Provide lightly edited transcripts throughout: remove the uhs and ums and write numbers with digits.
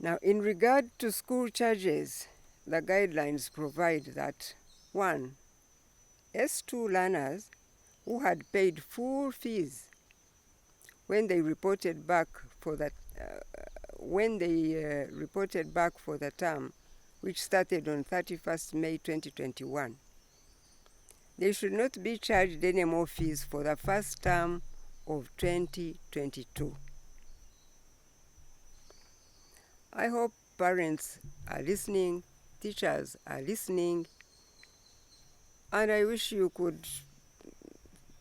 Now, in regard to school charges, the guidelines provide that 1. S2 learners who had paid full fees when they reported back for the term, which started on 31st May 2021, they should not be charged any more fees for the first term of 2022. I hope parents are listening, teachers are listening, and I wish you could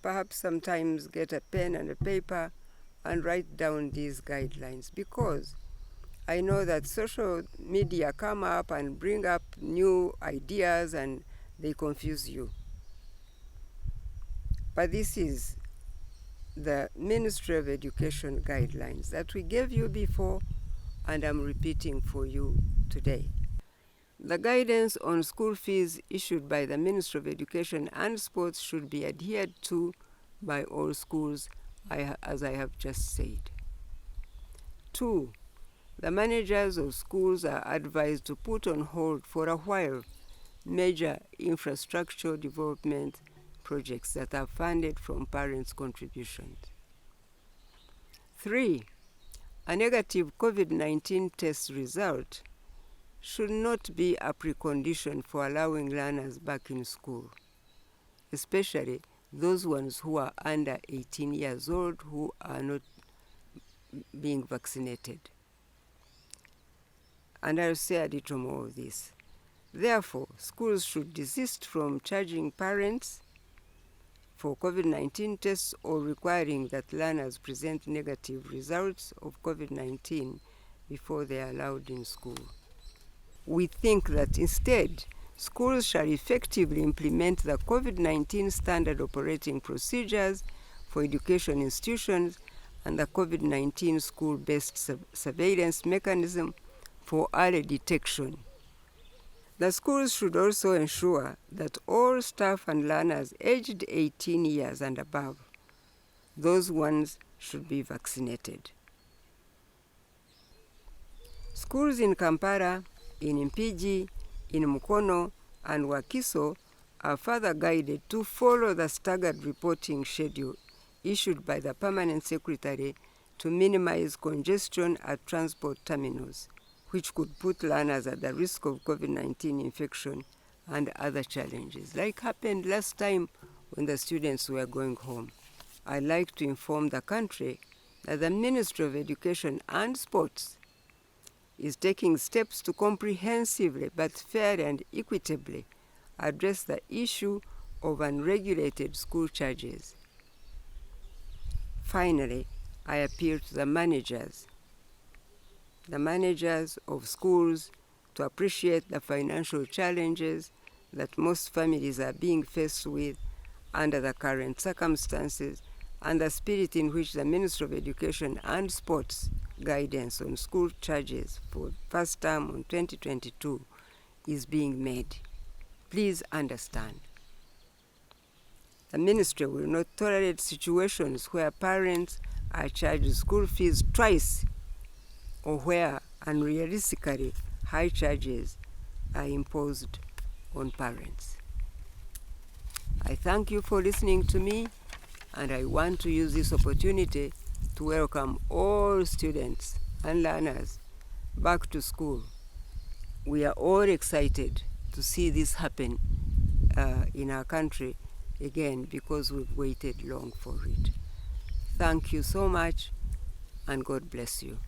perhaps sometimes get a pen and a paper and write down these guidelines, because I know that social media come up and bring up new ideas and they confuse you. But this is the Ministry of Education guidelines that we gave you before, and I'm repeating for you today. The guidance on school fees issued by the Ministry of Education and Sports should be adhered to by all schools, as I have just said. 2. The managers of schools are advised to put on hold for a while major infrastructure development projects that are funded from parents' contributions. 3. A negative COVID-19 test result should not be a precondition for allowing learners back in school, especially those ones who are under 18 years old who are not being vaccinated. And I'll say a little more of this. Therefore, schools should desist from charging parents for COVID-19 tests or requiring that learners present negative results of COVID-19 before they are allowed in school. We think that instead, schools shall effectively implement the COVID-19 standard operating procedures for education institutions and the COVID-19 school-based surveillance mechanism for early detection. The schools should also ensure that all staff and learners aged 18 years and above, those ones should be vaccinated. Schools in Kampala, in Mpigi, in Mukono, and Wakiso are further guided to follow the staggered reporting schedule issued by the Permanent Secretary to minimize congestion at transport terminals, which could put learners at the risk of COVID-19 infection and other challenges, like happened last time when the students were going home. I'd like to inform the country that the Ministry of Education and Sports is taking steps to comprehensively but fairly and equitably address the issue of unregulated school charges. Finally, I appeal to the managers of schools to appreciate the financial challenges that most families are being faced with under the current circumstances, and the spirit in which the Ministry of Education and Sports guidance on school charges for first term on 2022 is being made. Please understand. The ministry will not tolerate situations where parents are charged school fees twice, or where unrealistically high charges are imposed on parents. I thank you for listening to me, and I want to use this opportunity to welcome all students and learners back to school. We are all excited to see this happen in our country again, because we've waited long for it. Thank you so much, and God bless you.